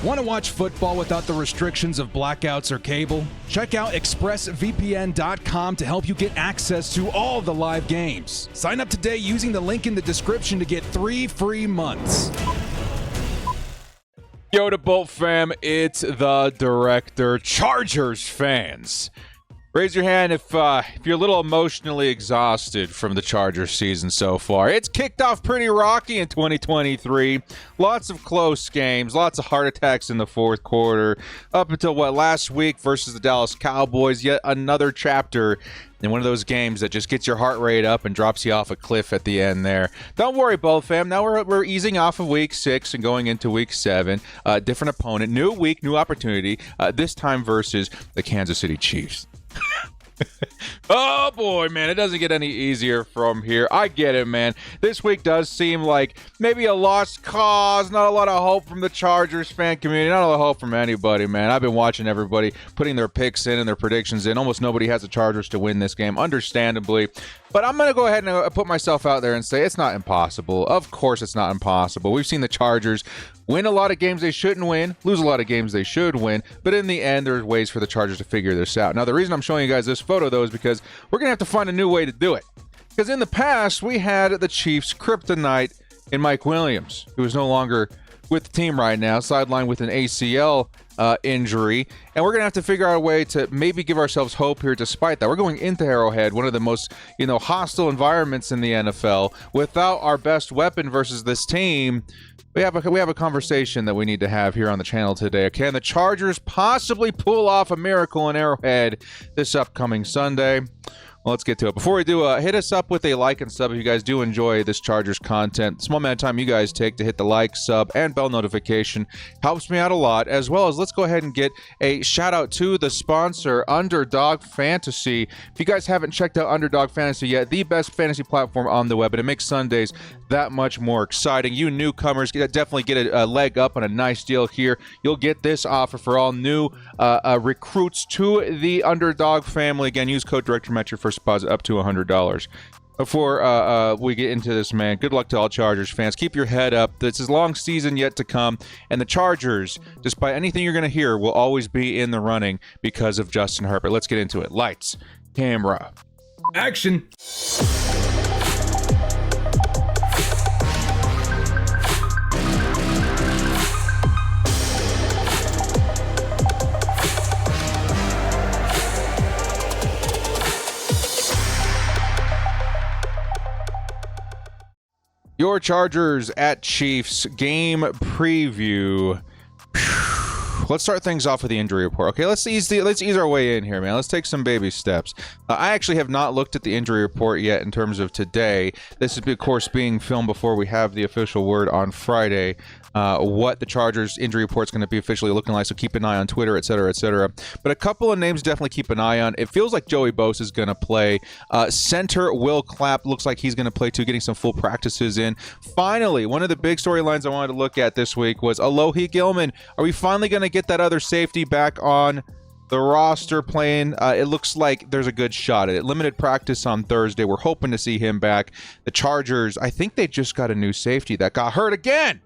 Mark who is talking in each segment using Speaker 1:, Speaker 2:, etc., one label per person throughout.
Speaker 1: Want to watch football without the restrictions of blackouts or cable? Check out expressvpn.com to help you get access to all the live games. Sign up today using the link in the description to get 3 free months.
Speaker 2: Yo to Bolt fam, it's the director. Chargers fans, raise your hand if you're a little emotionally exhausted from the Chargers season so far. It's kicked off pretty rocky in 2023. Lots of close games, lots of heart attacks in the fourth quarter. Up until, last week versus the Dallas Cowboys, yet another chapter in one of those games that just gets your heart rate up and drops you off a cliff at the end there. Don't worry, Bolt fam. Now we're easing off of week 6 and going into week 7. Different opponent, new week, new opportunity, this time versus the Kansas City Chiefs. Oh boy, man, it doesn't get any easier from here. I get it, man. This week does seem like maybe a lost cause. Not a lot of hope from the Chargers fan community. Not a lot of hope from anybody, man. I've been watching everybody putting their picks in and their predictions in. Almost nobody has the Chargers to win this game, understandably. But I'm going to go ahead and put myself out there and say it's not impossible. Of course it's not impossible. We've seen the Chargers win a lot of games they shouldn't win, lose a lot of games they should win, but in the end, there's ways for the Chargers to figure this out. Now, the reason I'm showing you guys this photo, though, is because we're going to have to find a new way to do it. Because in the past, we had the Chiefs' kryptonite in Mike Williams, who is no longer with the team right now, sidelined with an ACL injury, and we're going to have to figure out a way to maybe give ourselves hope here despite that. We're going into Arrowhead, one of the most, hostile environments in the NFL. Without our best weapon versus this team, we have a conversation that we need to have here on the channel today. Can the Chargers possibly pull off a miracle in Arrowhead this upcoming Sunday? Well, let's get to it. Before we do, hit us up with a like and sub if you guys do enjoy this Chargers content. The small amount of time you guys take to hit the like, sub, and bell notification helps me out a lot, as well as let's go ahead and get a shout out to the sponsor, Underdog Fantasy. If you guys haven't checked out Underdog Fantasy yet, the best fantasy platform on the web, and it makes Sundays that much more exciting. You newcomers definitely get a leg up on a nice deal here. You'll get this offer for all new recruits to the Underdog family. Again, use code DIRECTORMAT your first deposit up to $100. Before we get into this, man, good luck to all Chargers fans. Keep your head up. This is a long season yet to come, and the Chargers, despite anything you're going to hear, will always be in the running because of Justin Herbert. Let's get into it. Lights, camera,
Speaker 1: Action!
Speaker 2: Your Chargers at Chiefs game preview. Let's start things off with the injury report. Okay, let's ease our way in here, man. Let's take some baby steps. I actually have not looked at the injury report yet in terms of today. This is, of course, being filmed before we have the official word on Friday. What the Chargers injury report is going to be officially looking like, so keep an eye on Twitter, etc., etc. But a couple of names definitely keep an eye on. It feels like Joey Bosa is going to play. Center Will Clapp looks like he's going to play too, getting some full practices in. Finally, one of the big storylines I wanted to look at this week was Alohi Gilman. Are we finally going to get that other safety back on the roster playing? It looks like there's a good shot at it. Limited practice on Thursday. We're hoping to see him back. The Chargers, I think they just got a new safety that got hurt again.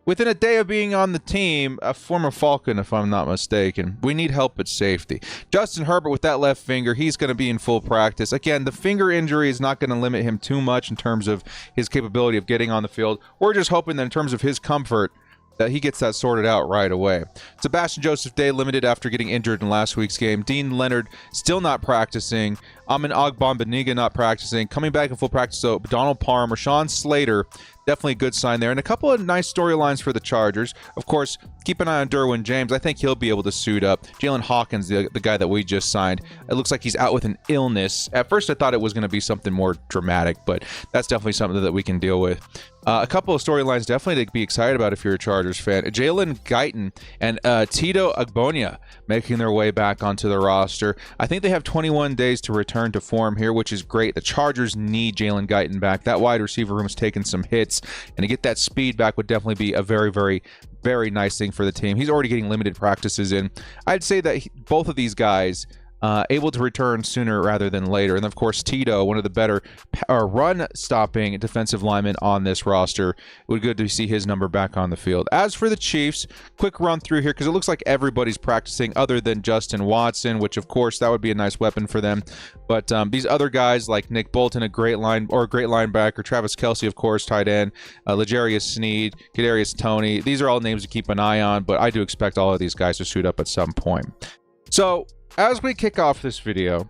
Speaker 2: Within a day of being on the team, a former Falcon, if I'm not mistaken. We need help at safety. Justin Herbert with that left finger, he's going to be in full practice. Again, the finger injury is not going to limit him too much in terms of his capability of getting on the field. We're just hoping that in terms of his comfort, that he gets that sorted out right away. Sebastian Joseph Day limited after getting injured in last week's game. Dean Leonard still not practicing. Amin Ogbongbaniga not practicing. Coming back in full practice, so Donald Parham, Rashawn Slater, definitely a good sign there. And a couple of nice storylines for the Chargers. Of course, keep an eye on Derwin James. I think he'll be able to suit up. Jalen Hawkins, the guy that we just signed, it looks like he's out with an illness. At first, I thought it was going to be something more dramatic, but that's definitely something that we can deal with. A couple of storylines definitely to be excited about if you're a Chargers fan. Jalen Guyton and Tito Agbonia making their way back onto the roster. I think they have 21 days to return to form here, which is great. The Chargers need Jalen Guyton back. That wide receiver room has taken some hits, and to get that speed back would definitely be a very, very, very nice thing for the team. He's already getting limited practices in. I'd say that both of these guys able to return sooner rather than later. And of course, Tito, one of the better run-stopping defensive linemen on this roster. It would be good to see his number back on the field. As for the Chiefs, quick run through here because it looks like everybody's practicing other than Justin Watson, which of course that would be a nice weapon for them. But these other guys like Nick Bolton, a great linebacker, Travis Kelce, of course, tight end, L'Jarius Sneed, Kadarius Toney. These are all names to keep an eye on, but I do expect all of these guys to suit up at some point. So as we kick off this video,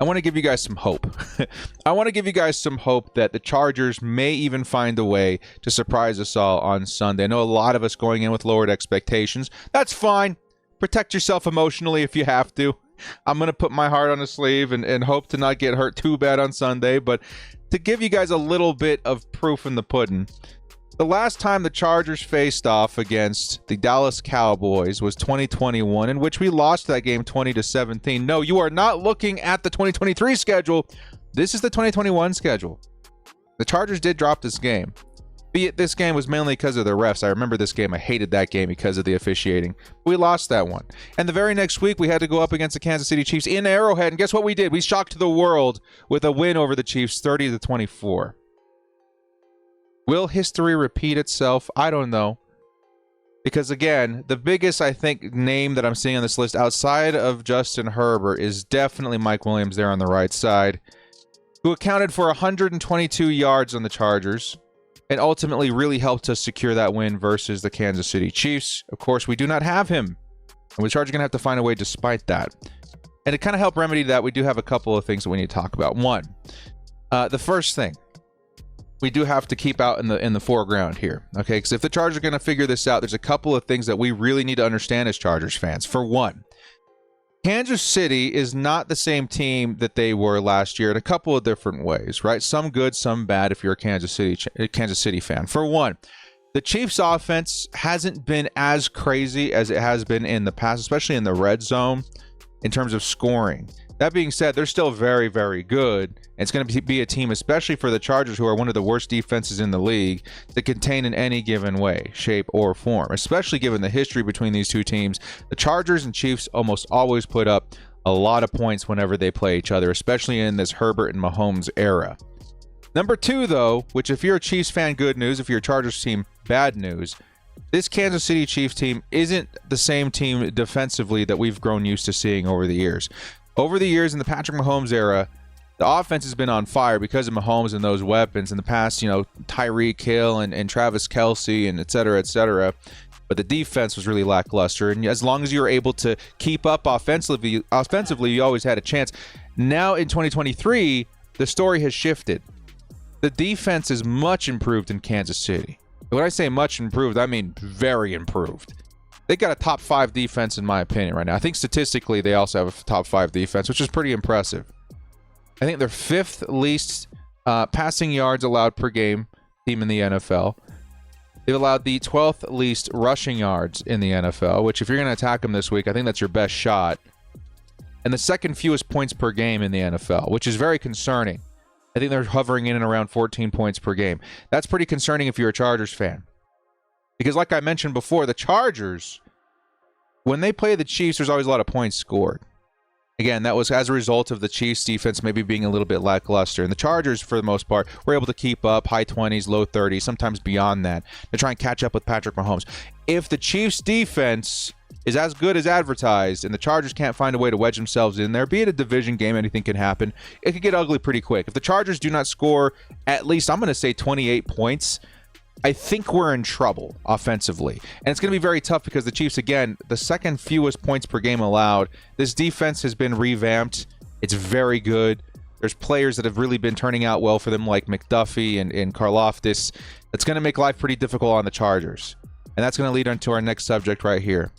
Speaker 2: I want to give you guys some hope. I want to give you guys some hope that the Chargers may even find a way to surprise us all on Sunday. I know a lot of us going in with lowered expectations. That's fine. Protect yourself emotionally if you have to. I'm going to put my heart on the sleeve and hope to not get hurt too bad on Sunday. But to give you guys a little bit of proof in the pudding, the last time the Chargers faced off against the Dallas Cowboys was 2021, in which we lost that game 20-17. No, you are not looking at the 2023 schedule. This is the 2021 schedule. The Chargers did drop this game. Be it this game was mainly because of the refs. I remember this game. I hated that game because of the officiating. We lost that one. And the very next week, we had to go up against the Kansas City Chiefs in Arrowhead. And guess what we did? We shocked the world with a win over the Chiefs, 30-24. Will history repeat itself? I don't know. Because again, the biggest, I think, name that I'm seeing on this list outside of Justin Herbert is definitely Mike Williams there on the right side, who accounted for 122 yards on the Chargers and ultimately really helped us secure that win versus the Kansas City Chiefs. Of course, we do not have him, and the Chargers are going to have to find a way despite that. And to kind of help remedy that, we do have a couple of things that we need to talk about. One, the first thing, we do have to keep out in the foreground here, okay? Because if the Chargers are going to figure this out, there's a couple of things that we really need to understand as Chargers fans. For one, Kansas City is not the same team that they were last year in a couple of different ways, right? Some good, some bad if you're a Kansas City fan. For one, the Chiefs' offense hasn't been as crazy as it has been in the past, especially in the red zone in terms of scoring. That being said, they're still very, very good. It's going to be a team, especially for the Chargers, who are one of the worst defenses in the league, to contain in any given way, shape, or form, especially given the history between these two teams. The Chargers and Chiefs almost always put up a lot of points whenever they play each other, especially in this Herbert and Mahomes era. Number two, though, which if you're a Chiefs fan, good news. If you're a Chargers team, bad news. This Kansas City Chiefs team isn't the same team defensively that we've grown used to seeing over the years. Over the years in the Patrick Mahomes era, the offense has been on fire because of Mahomes and those weapons. In the past, you know, Tyreek Hill and Travis Kelce and et cetera, but the defense was really lackluster. And as long as you were able to keep up offensively, you always had a chance. Now in 2023, the story has shifted. The defense is much improved in Kansas City. When I say much improved, I mean very improved. They got a top 5 defense in my opinion right now. I think statistically they also have a top 5 defense, which is pretty impressive. I think they're 5th least passing yards allowed per game team in the NFL. They've allowed the 12th least rushing yards in the NFL, which if you're going to attack them this week, I think that's your best shot. And the second fewest points per game in the NFL, which is very concerning. I think they're hovering in and around 14 points per game. That's pretty concerning if you're a Chargers fan. Because like I mentioned before, the Chargers, when they play the Chiefs, there's always a lot of points scored. Again, that was as a result of the Chiefs' defense maybe being a little bit lackluster. And the Chargers, for the most part, were able to keep up high 20s, low 30s, sometimes beyond that, to try and catch up with Patrick Mahomes. If the Chiefs' defense is as good as advertised and the Chargers can't find a way to wedge themselves in there, be it a division game, anything can happen, it could get ugly pretty quick. If the Chargers do not score at least, I'm going to say 28 points, I think we're in trouble offensively. And it's going to be very tough because the Chiefs, again, the second fewest points per game allowed. This defense has been revamped. It's very good. There's players that have really been turning out well for them, like McDuffie and Karlaftis. It's going to make life pretty difficult on the Chargers. And that's going to lead on to our next subject right here.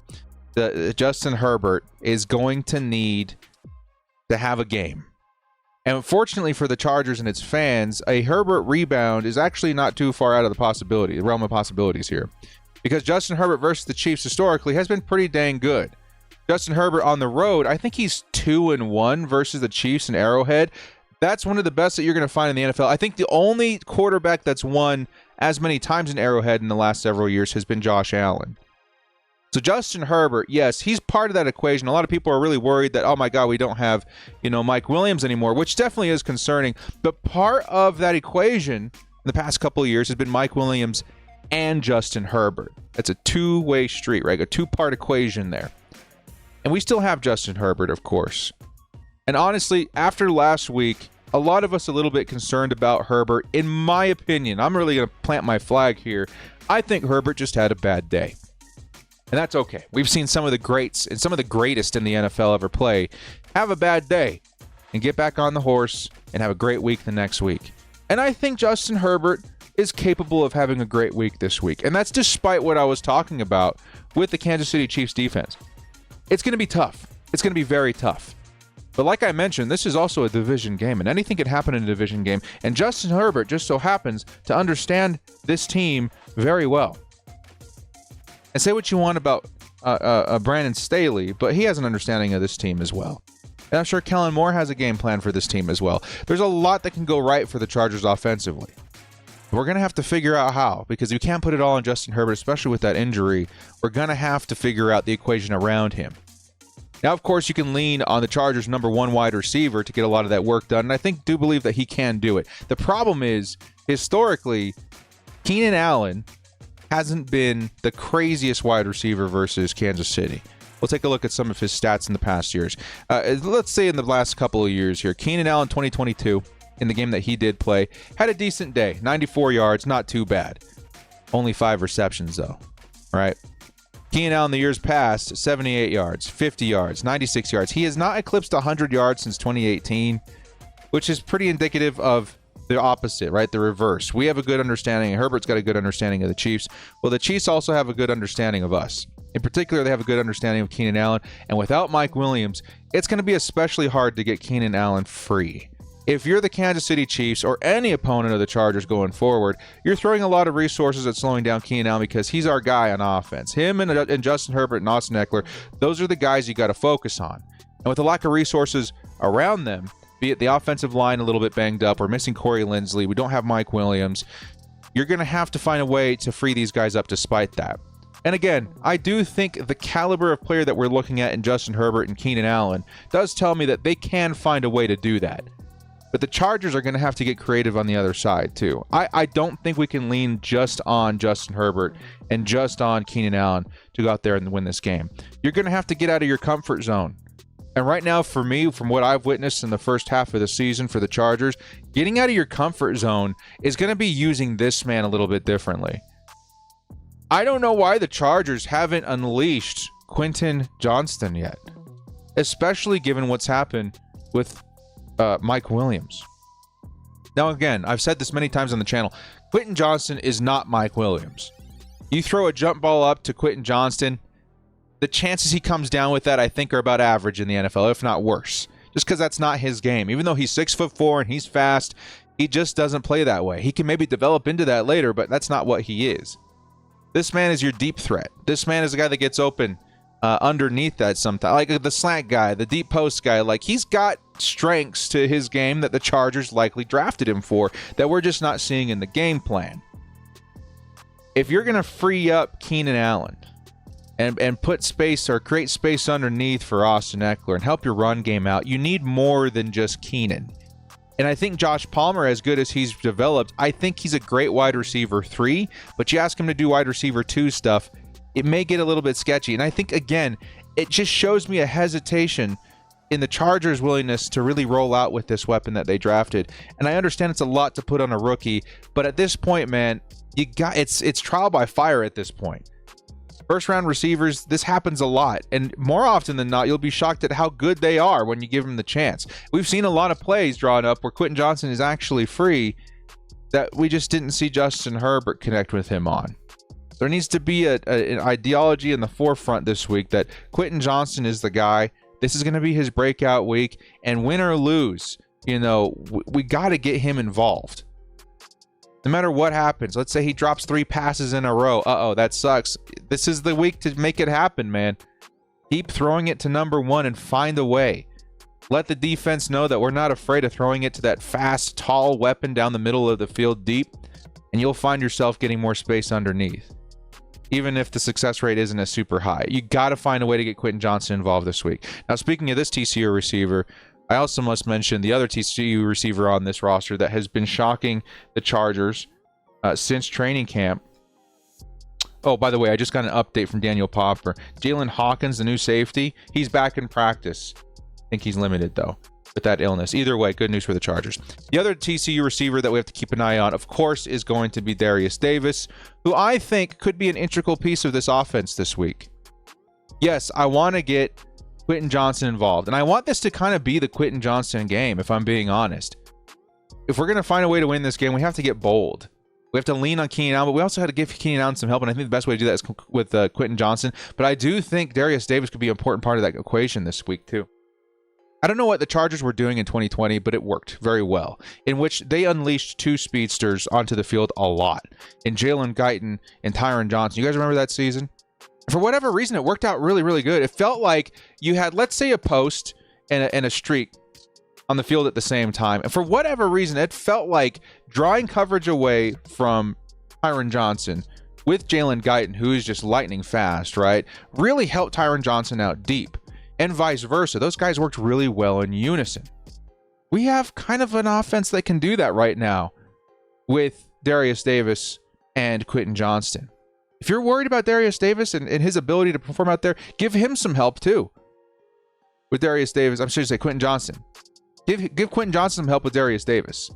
Speaker 2: Justin Herbert is going to need to have a game. And unfortunately for the Chargers and its fans, a Herbert rebound is actually not too far out of the realm of possibilities here. Because Justin Herbert versus the Chiefs historically has been pretty dang good. Justin Herbert on the road, I think he's 2-1 versus the Chiefs in Arrowhead. That's one of the best that you're going to find in the NFL. I think the only quarterback that's won as many times in Arrowhead in the last several years has been Josh Allen. So Justin Herbert, yes, he's part of that equation. A lot of people are really worried that, oh my God, we don't have, Mike Williams anymore, which definitely is concerning. But part of that equation in the past couple of years has been Mike Williams and Justin Herbert. It's a two-way street, right? A two-part equation there. And we still have Justin Herbert, of course. And honestly, after last week, a lot of us a little bit concerned about Herbert. In my opinion, I'm really going to plant my flag here. I think Herbert just had a bad day. And that's okay. We've seen some of the greats and some of the greatest in the NFL ever play have a bad day and get back on the horse and have a great week the next week. And I think Justin Herbert is capable of having a great week this week. And that's despite what I was talking about with the Kansas City Chiefs defense. It's going to be tough. It's going to be very tough. But like I mentioned, this is also a division game, and anything can happen in a division game. And Justin Herbert just so happens to understand this team very well. And say what you want about Brandon Staley, but he has an understanding of this team as well. And I'm sure Kellen Moore has a game plan for this team as well. There's a lot that can go right for the Chargers offensively. We're going to have to figure out how, because you can't put it all on Justin Herbert, especially with that injury. We're going to have to figure out the equation around him. Now, of course, you can lean on the Chargers' number one wide receiver to get a lot of that work done, and I do believe that he can do it. The problem is, historically, Keenan Allen hasn't been the craziest wide receiver versus Kansas City. We'll take a look at some of his stats in the past years. Let's say in the last couple of years here, Keenan Allen 2022, in the game that he did play, had a decent day. 94 yards, not too bad. Only 5 receptions, though. All right. Keenan Allen the years past, 78 yards, 50 yards, 96 yards. He has not eclipsed 100 yards since 2018, which is pretty indicative of the opposite, right? The reverse. We have a good understanding, and Herbert's got a good understanding of the Chiefs. Well, the Chiefs also have a good understanding of us. In particular, they have a good understanding of Keenan Allen, and without Mike Williams, it's going to be especially hard to get Keenan Allen free. If you're the Kansas City Chiefs or any opponent of the Chargers going forward, you're throwing a lot of resources at slowing down Keenan Allen because he's our guy on offense. Him and Justin Herbert and Austin Eckler, those are the guys you got to focus on. And with a lack of resources around them, be it the offensive line a little bit banged up, we're missing Corey Linsley, we don't have Mike Williams, you're going to have to find a way to free these guys up despite that. And again, I do think the caliber of player that we're looking at in Justin Herbert and Keenan Allen does tell me that they can find a way to do that. But the Chargers are going to have to get creative on the other side, too. I don't think we can lean just on Justin Herbert and just on Keenan Allen to go out there and win this game. You're going to have to get out of your comfort zone. And right now, for me, from what I've witnessed in the first half of the season for the Chargers, getting out of your comfort zone is going to be using this man a little bit differently. I don't know why the Chargers haven't unleashed Quentin Johnston yet, especially given what's happened with Mike Williams. Now, again, I've said this many times on the channel, Quentin Johnston is not Mike Williams. You throw a jump ball up to Quentin Johnston, the chances he comes down with that, I think, are about average in the NFL, if not worse. Just because that's not his game. Even though he's 6'4" and he's fast, he just doesn't play that way. He can maybe develop into that later, but that's not what he is. This man is your deep threat. This man is a guy that gets open underneath that sometimes. Like the slant guy, the deep post guy. Like, he's got strengths to his game that the Chargers likely drafted him for that we're just not seeing in the game plan. If you're going to free up Keenan Allen and put space or create space underneath for Austin Eckler and help your run game out, you need more than just Keenan. And I think Josh Palmer, as good as he's developed, I think he's a great wide receiver 3, but you ask him to do wide receiver 2 stuff, it may get a little bit sketchy. And I think, again, it just shows me a hesitation in the Chargers' willingness to really roll out with this weapon that they drafted. And I understand it's a lot to put on a rookie, but at this point, man, it's trial by fire at this point. First round receivers, this happens a lot, and more often than not, you'll be shocked at how good they are when you give them the chance. We've seen a lot of plays drawn up where Quentin Johnston is actually free that we just didn't see Justin Herbert connect with him on. There needs to be an ideology in the forefront this week that Quentin Johnston is the guy. This is going to be his breakout week, and win or lose, we got to get him involved. No matter what happens, let's say he drops 3 passes in a row. That sucks. This is the week to make it happen, man. Keep throwing it to number 1 and find a way. Let the defense know that we're not afraid of throwing it to that fast, tall weapon down the middle of the field deep, and you'll find yourself getting more space underneath. even if the success rate isn't as super high. You got to find a way to get Quentin Johnson involved this week. Now, speaking of this TCU receiver, I also must mention the other TCU receiver on this roster that has been shocking the Chargers since training camp. Oh, by the way, I just got an update from Daniel Popper. Jalen Hawkins, the new safety, he's back in practice. I think he's limited, though, with that illness. Either way, good news for the Chargers. The other TCU receiver that we have to keep an eye on, of course, is going to be Darius Davis, who I think could be an integral piece of this offense this week. Yes, I want to get Quentin Johnson involved, and I want this to kind of be the Quentin Johnson game, if I'm being honest. If we're going to find a way to win this game, we have to get bold. We have to lean on Keenan Allen, but we also have to give Keenan Allen some help, and I think the best way to do that is with Quentin Johnson. But I do think Darius Davis could be an important part of that equation this week, too. I don't know what the Chargers were doing in 2020, but it worked very well, in which they unleashed two speedsters onto the field a lot, in Jalen Guyton and Tyron Johnson. You guys remember that season? For whatever reason, it worked out really, really good. It felt like you had, let's say, a post and a streak on the field at the same time. And for whatever reason, it felt like drawing coverage away from Tyron Johnson with Jalen Guyton, who is just lightning fast, right, really helped Tyron Johnson out deep, and vice versa. Those guys worked really well in unison. We have kind of an offense that can do that right now with Darius Davis and Quentin Johnston. If you're worried about Darius Davis and his ability to perform out there, give him some help too. With Darius Davis, I'm sure you say Quentin Johnston. Give Quentin Johnson some help with Darius Davis,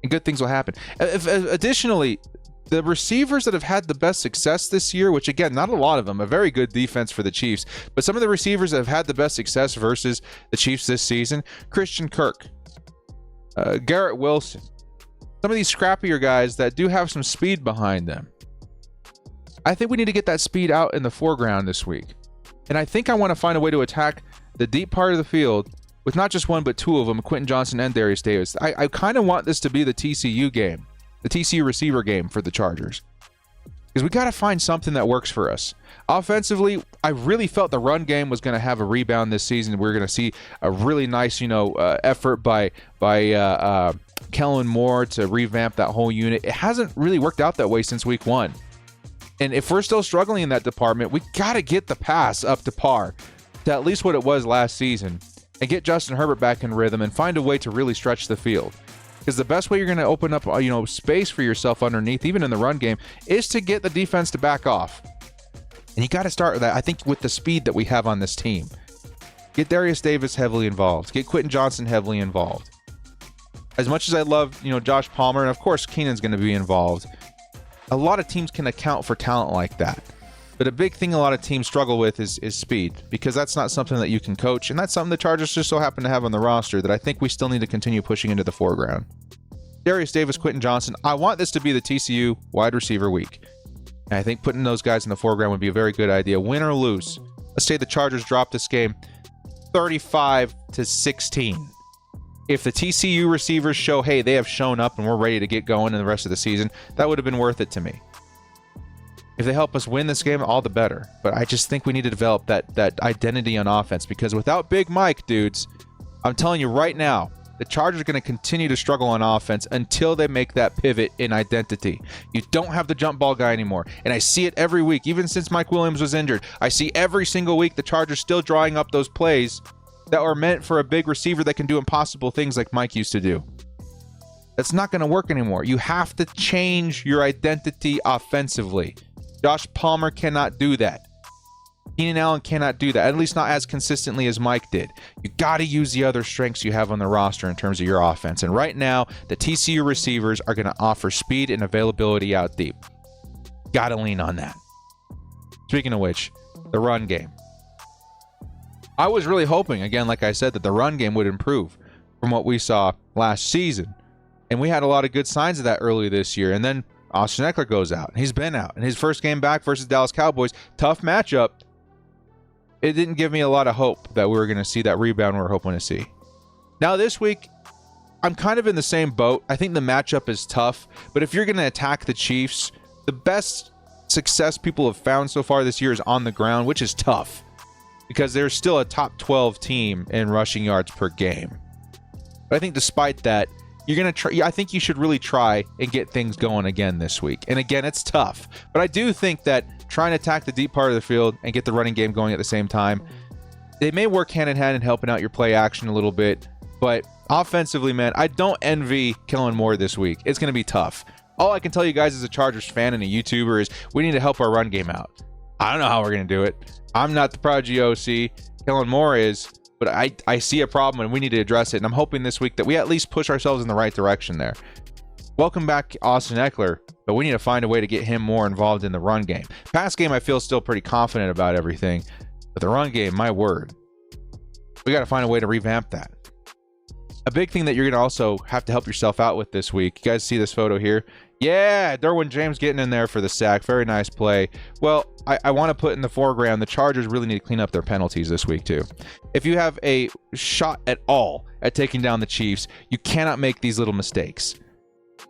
Speaker 2: and good things will happen. Additionally, the receivers that have had the best success this year, which again, not a lot of them, a very good defense for the Chiefs, but some of the receivers that have had the best success versus the Chiefs this season, Christian Kirk, Garrett Wilson, some of these scrappier guys that do have some speed behind them. I think we need to get that speed out in the foreground this week. And I think I want to find a way to attack the deep part of the field with not just one, but two of them, Quentin Johnson and Darius Davis. I kind of want this to be the TCU game, the TCU receiver game for the Chargers. Because we got to find something that works for us. Offensively, I really felt the run game was going to have a rebound this season. We're going to see a really nice, effort by Kellen Moore to revamp that whole unit. It hasn't really worked out that way since week 1. And if we're still struggling in that department, we got to get the pass up to par, to at least what it was last season, and get Justin Herbert back in rhythm and find a way to really stretch the field. Because the best way you're going to open up, space for yourself underneath, even in the run game, is to get the defense to back off. And you got to start with that, I think, with the speed that we have on this team. Get Darius Davis heavily involved. Get Quentin Johnson heavily involved. As much as I love, Josh Palmer, and of course Keenan's going to be involved, a lot of teams can account for talent like that. But a big thing a lot of teams struggle with is speed, because that's not something that you can coach, and that's something the Chargers just so happen to have on the roster that I think we still need to continue pushing into the foreground. Darius Davis, Quentin Johnson, I want this to be the TCU wide receiver week. And I think putting those guys in the foreground would be a very good idea. Win or lose, let's say the Chargers drop this game 35-16. If the TCU receivers show, hey, they have shown up and we're ready to get going in the rest of the season, that would have been worth it to me. If they help us win this game, all the better. But I just think we need to develop that identity on offense, because without Big Mike, dudes, I'm telling you right now, the Chargers are going to continue to struggle on offense until they make that pivot in identity. You don't have the jump ball guy anymore. And I see it every week, even since Mike Williams was injured. I see every single week the Chargers still drawing up those plays that are meant for a big receiver that can do impossible things like Mike used to do. That's not going to work anymore. You have to change your identity offensively. Josh Palmer cannot do that. Keenan Allen cannot do that, at least not as consistently as Mike did. You got to use the other strengths you have on the roster in terms of your offense. And right now, the TCU receivers are going to offer speed and availability out deep. Got to lean on that. Speaking of which, the run game. I was really hoping, again, like I said, that the run game would improve from what we saw last season. And we had a lot of good signs of that early this year. And then Austin Eckler goes out, and he's been out. And his first game back versus Dallas Cowboys, tough matchup. It didn't give me a lot of hope that we were going to see that rebound we were hoping to see. Now this week, I'm kind of in the same boat. I think the matchup is tough, but if you're going to attack the Chiefs, the best success people have found so far this year is on the ground, which is tough because they're still a top 12 team in rushing yards per game. But I think despite that, you're going to try. I think you should really try and get things going again this week. And again, it's tough. But I do think that trying to attack the deep part of the field and get the running game going at the same time, they may work hand in hand in helping out your play action a little bit. But offensively, man, I don't envy Kellen Moore this week. It's going to be tough. All I can tell you guys as a Chargers fan and a YouTuber is we need to help our run game out. I don't know how we're going to do it. I'm not the prodigy OC. Kellen Moore is. But I see a problem and we need to address it. And I'm hoping this week that we at least push ourselves in the right direction there. Welcome back, Austin Eckler. But we need to find a way to get him more involved in the run game. Pass game, I feel still pretty confident about everything. But the run game, my word. We got to find a way to revamp that. A big thing that you're going to also have to help yourself out with this week. You guys see this photo here? Yeah, Derwin James getting in there for the sack. Very nice play. Well, I want to put in the foreground, the Chargers really need to clean up their penalties this week too. If you have a shot at all at taking down the Chiefs, you cannot make these little mistakes.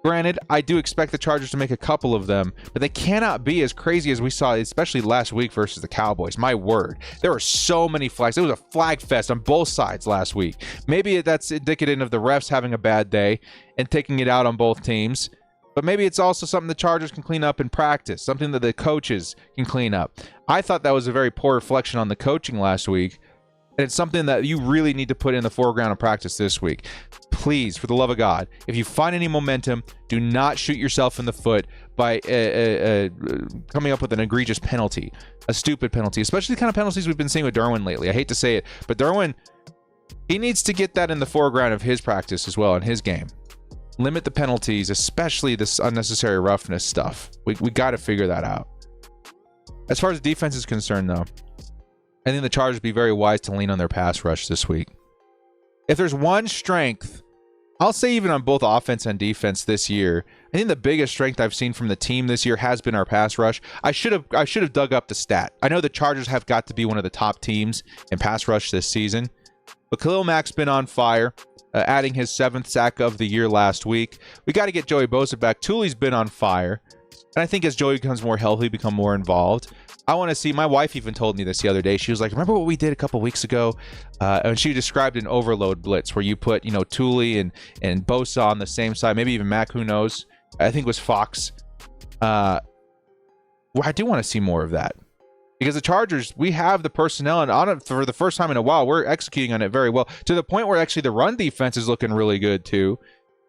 Speaker 2: Granted, I do expect the Chargers to make a couple of them, but they cannot be as crazy as we saw, especially last week versus the Cowboys. My word, there were so many flags. It was a flag fest on both sides last week. Maybe that's indicative of the refs having a bad day and taking it out on both teams. But maybe it's also something the Chargers can clean up in practice, something that the coaches can clean up. I thought that was a very poor reflection on the coaching last week, and it's something that you really need to put in the foreground of practice this week. Please, for the love of God, if you find any momentum, do not shoot yourself in the foot by coming up with an egregious penalty, a stupid penalty, especially the kind of penalties we've been seeing with Derwin lately. I hate to say it, but Derwin, he needs to get that in the foreground of his practice as well in his game. Limit the penalties, especially this unnecessary roughness stuff. We got to figure that out. As far as defense is concerned, though, I think the Chargers would be very wise to lean on their pass rush this week. If there's one strength, I'll say even on both offense and defense this year, I think the biggest strength I've seen from the team this year has been our pass rush. I should have dug up the stat. I know the Chargers have got to be one of the top teams in pass rush this season, but Khalil Mack's been on fire. Adding his 7th sack of the year last week. We got to get Joey Bosa back. Tuli's been on fire. And I think as Joey becomes more healthy, become more involved, I want to see, my wife even told me this the other day. She was like, remember what we did a couple weeks ago? And she described an overload blitz where you put, Tuli and Bosa on the same side, maybe even Mack, who knows? I think it was Fox. Well, I do want to see more of that. Because the Chargers, we have the personnel, and on it for the first time in a while, we're executing on it very well, to the point where actually the run defense is looking really good too.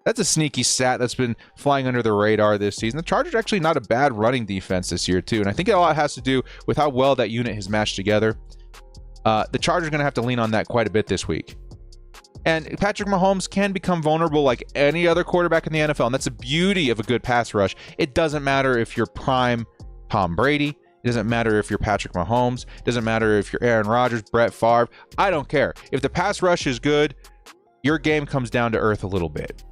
Speaker 2: That's a sneaky stat that's been flying under the radar this season. The Chargers are actually not a bad running defense this year too, and I think a lot has to do with how well that unit has matched together. The Chargers are going to have to lean on that quite a bit this week. And Patrick Mahomes can become vulnerable like any other quarterback in the NFL, and that's the beauty of a good pass rush. It doesn't matter if you're prime Tom Brady. It doesn't matter if you're Patrick Mahomes. It doesn't matter if you're Aaron Rodgers, Brett Favre. I don't care. If the pass rush is good, your game comes down to earth a little bit.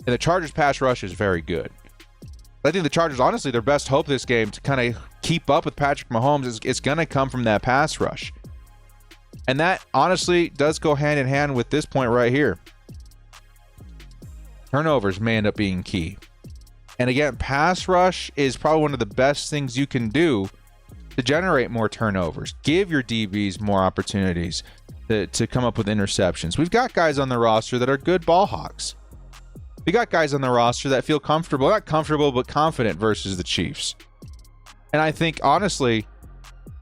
Speaker 2: And the Chargers pass rush is very good. I think the Chargers, honestly, their best hope this game to kind of keep up with Patrick Mahomes is it's going to come from that pass rush. And that, honestly, does go hand in hand with this point right here. Turnovers may end up being key. And again, pass rush is probably one of the best things you can do to generate more turnovers. Give your DBs more opportunities to come up with interceptions. We've got guys on the roster that are good ball hawks. We got guys on the roster that feel comfortable, not comfortable, but confident versus the Chiefs. And I think, honestly,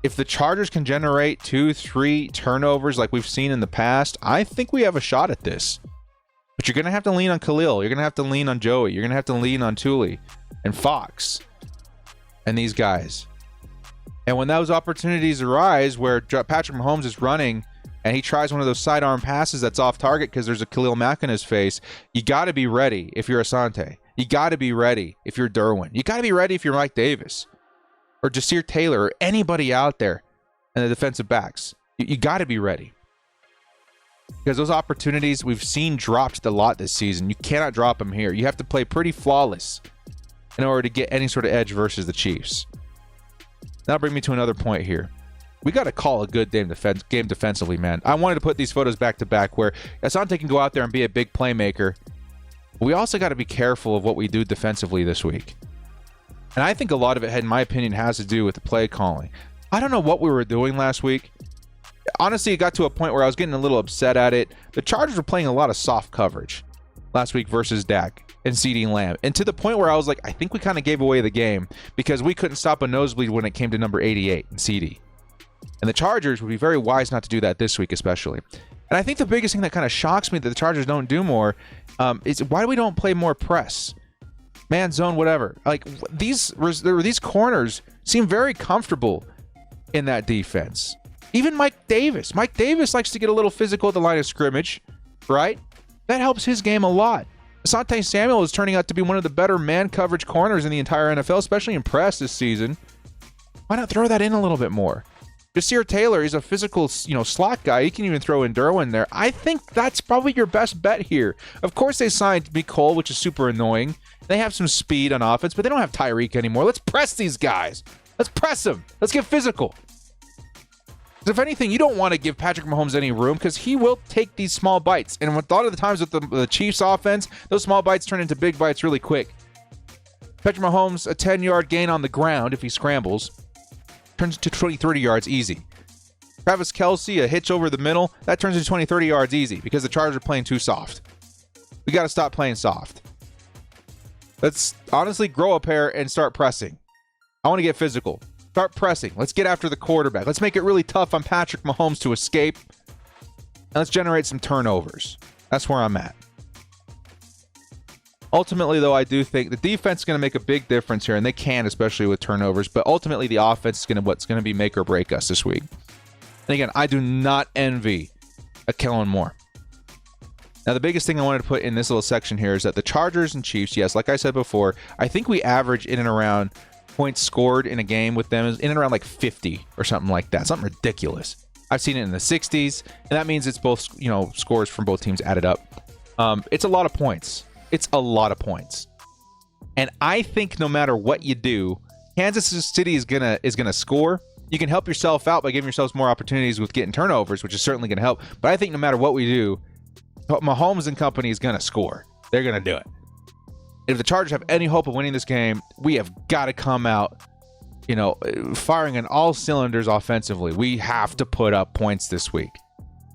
Speaker 2: if the Chargers can generate 2-3 turnovers like we've seen in the past, I think we have a shot at this. But you're going to have to lean on Khalil. You're going to have to lean on Joey. You're going to have to lean on Tuli and Fox and these guys. And when those opportunities arise where Patrick Mahomes is running and he tries one of those sidearm passes that's off target because there's a Khalil Mack in his face, you got to be ready if you're Asante. You got to be ready if you're Derwin. You got to be ready if you're Mike Davis or Jasir Taylor or anybody out there in the defensive backs. You got to be ready. Because those opportunities we've seen dropped a lot this season. You cannot drop them here. You have to play pretty flawless in order to get any sort of edge versus the Chiefs. That'll bring me to another point here. We got to call a good game defensively, man. I wanted to put these photos back to back where Asante can go out there and be a big playmaker. We also got to be careful of what we do defensively this week. And I think a lot of it, in my opinion, has to do with the play calling. I don't know what we were doing last week. Honestly, it got to a point where I was getting a little upset at it. The Chargers were playing a lot of soft coverage. last week versus Dak and CeeDee Lamb. And to the point where I was like, I think we kind of gave away the game because we couldn't stop a nosebleed when it came to number 88 and CeeDee. And the Chargers would be very wise not to do that this week, especially. And I think the biggest thing that kind of shocks me that the Chargers don't do more is why we don't play more press, man, zone, whatever. Like these corners seem very comfortable in that defense. Even Mike Davis. Mike Davis likes to get a little physical at the line of scrimmage, right? That helps his game a lot. Asante Samuel is turning out to be one of the better man coverage corners in the entire NFL, especially in press this season. Why not throw that in a little bit more? Jasir Taylor is a physical, slot guy. You can even throw in Derwin there. I think that's probably your best bet here. Of course, they signed Nicole, which is super annoying. They have some speed on offense, but they don't have Tyreek anymore. Let's press these guys. Let's press them. Let's get physical. If anything, you don't want to give Patrick Mahomes any room because he will take these small bites. And with a lot of the times with the Chiefs offense, those small bites turn into big bites really quick. Patrick Mahomes, a 10-yard gain on the ground if he scrambles, turns into 20, 30 yards easy. Travis Kelce, a hitch over the middle, that turns into 20, 30 yards easy because the Chargers are playing too soft. We got to stop playing soft. Let's honestly grow a pair and start pressing. I want to get physical. Start pressing. Let's get after the quarterback. Let's make it really tough on Patrick Mahomes to escape. And let's generate some turnovers. That's where I'm at. Ultimately, though, I do think the defense is going to make a big difference here, and they can, especially with turnovers. But ultimately, the offense is what's going to be make or break us this week. And again, I do not envy a Kellen Moore. Now, the biggest thing I wanted to put in this little section here is that the Chargers and Chiefs, yes, like I said before, I think we average in and around points scored in a game with them is in and around like 50 or something like that. Something ridiculous. I've seen it in the 60s, and that means it's both, scores from both teams added up. It's a lot of points. It's a lot of points. And I think no matter what you do, Kansas City is gonna score. You can help yourself out by giving yourselves more opportunities with getting turnovers, which is certainly going to help. But I think no matter what we do, Mahomes and company is going to score. They're going to do it. If the Chargers have any hope of winning this game, we have got to come out, firing on all cylinders offensively. We have to put up points this week.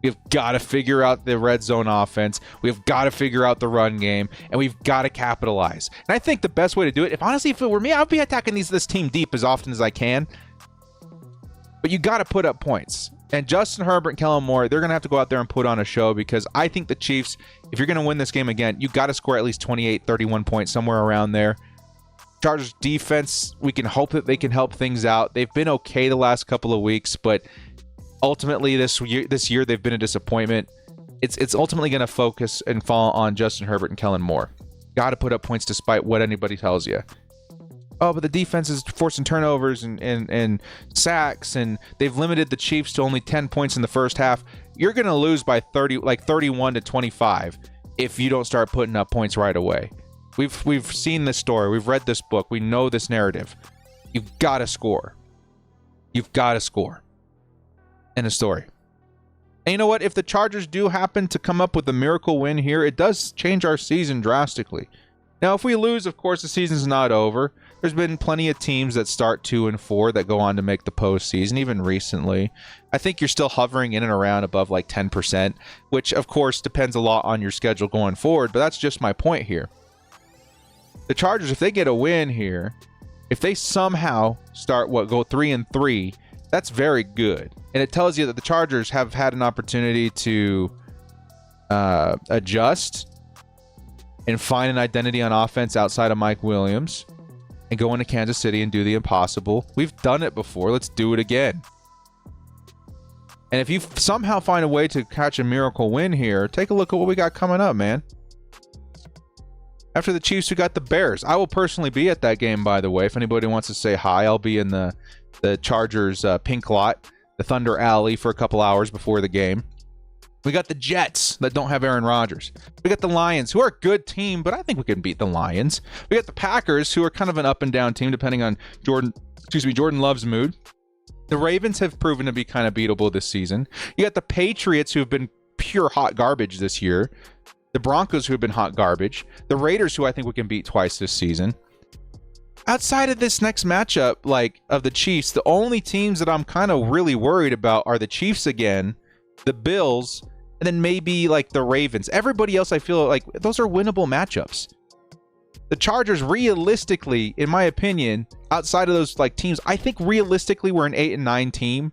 Speaker 2: We've got to figure out the red zone offense. We've got to figure out the run game, and we've got to capitalize. And I think the best way to do it, if it were me, I'd be attacking this team deep as often as I can. But you got to put up points. And Justin Herbert and Kellen Moore, they're going to have to go out there and put on a show because I think the Chiefs, if you're going to win this game again, you got to score at least 28, 31 points, somewhere around there. Chargers defense, we can hope that they can help things out. They've been okay the last couple of weeks, but ultimately this year they've been a disappointment. It's ultimately going to focus and fall on Justin Herbert and Kellen Moore. Got to put up points despite what anybody tells you. Oh, but the defense is forcing turnovers and sacks, and they've limited the Chiefs to only 10 points in the first half. You're going to lose by 31 to 25 if you don't start putting up points right away. We've seen this story. We've read this book. We know this narrative. You've got to score. You've got to score. End of story. And you know what? If the Chargers do happen to come up with a miracle win here, it does change our season drastically. Now, if we lose, of course, the season's not over. There's been plenty of teams that start 2-4 that go on to make the postseason, even recently. I think you're still hovering in and around above like 10%, which, of course, depends a lot on your schedule going forward, but that's just my point here. The Chargers, if they get a win here, if they somehow start, go 3-3, that's very good. And it tells you that the Chargers have had an opportunity to adjust and find an identity on offense outside of Mike Williams and go into Kansas City and do the impossible. We've done it before. Let's do it again. And if you somehow find a way to catch a miracle win here, take a look at what we got coming up, man. After the Chiefs, we got the Bears. I will personally be at that game, by the way. If anybody wants to say hi, I'll be in the Chargers pink lot, the Thunder Alley, for a couple hours before the game. We got the Jets that don't have Aaron Rodgers. We got the Lions, who are a good team, but I think we can beat the Lions. We got the Packers, who are kind of an up and down team, depending on Jordan Love's mood. The Ravens have proven to be kind of beatable this season. You got the Patriots, who have been pure hot garbage this year. The Broncos, who have been hot garbage. The Raiders, who I think we can beat twice this season. Outside of this next matchup, of the Chiefs, the only teams that I'm kind of really worried about are the Chiefs again, the Bills, and then maybe like the Ravens. Everybody else, I feel like those are winnable matchups. The Chargers, realistically, in my opinion, outside of those like teams, I think realistically we're an 8 and 9 team.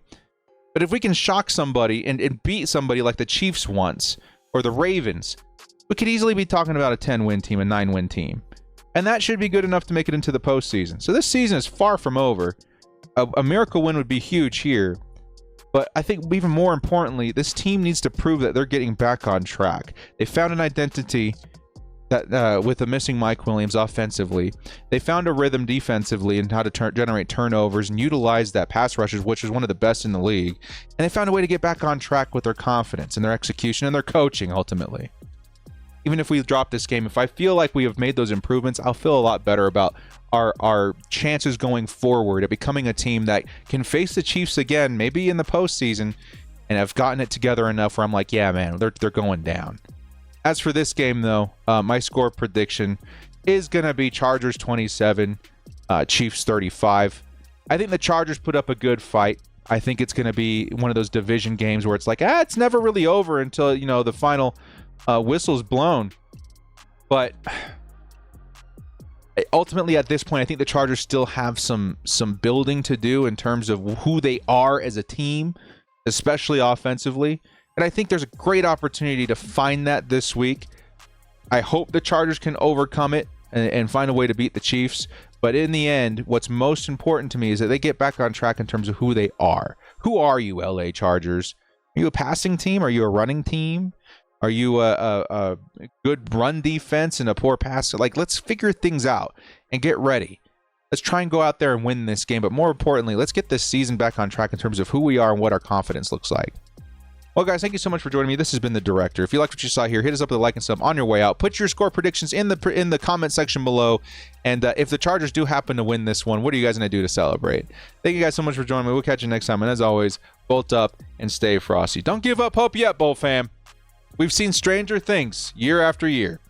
Speaker 2: But if we can shock somebody and beat somebody like the Chiefs once or the Ravens, we could easily be talking about a 10-win team, a 9-win team. And that should be good enough to make it into the postseason. So this season is far from over. A miracle win would be huge here. But I think even more importantly, this team needs to prove that they're getting back on track. They found an identity that with the missing Mike Williams offensively. They found a rhythm defensively and how to generate turnovers and utilize that pass rushes, which is one of the best in the league. And they found a way to get back on track with their confidence and their execution and their coaching ultimately. Even if we drop this game, if I feel like we have made those improvements, I'll feel a lot better about our chances going forward at becoming a team that can face the Chiefs again, maybe in the postseason, and have gotten it together enough where I'm like, yeah, man, they're going down. As for this game, though, my score prediction is going to be Chargers 27, Chiefs 35. I think the Chargers put up a good fight. I think it's going to be one of those division games where it's like, it's never really over until, the final whistle's blown. But ultimately, at this point, I think the Chargers still have some building to do in terms of who they are as a team, especially offensively. And I think there's a great opportunity to find that this week. I hope the Chargers can overcome it and find a way to beat the Chiefs. But in the end, what's most important to me is that they get back on track in terms of who they are. Who are you, LA Chargers? Are you a passing team? Are you a running team? Are you a good run defense and a poor pass? Like, let's figure things out and get ready. Let's try and go out there and win this game. But more importantly, let's get this season back on track in terms of who we are and what our confidence looks like. Well, guys, thank you so much for joining me. This has been The Director. If you liked what you saw here, hit us up with a like and sub on your way out. Put your score predictions in the comment section below. And if the Chargers do happen to win this one, what are you guys going to do to celebrate? Thank you guys so much for joining me. We'll catch you next time. And as always, bolt up and stay frosty. Don't give up hope yet, Bowl fam. We've seen stranger things year after year.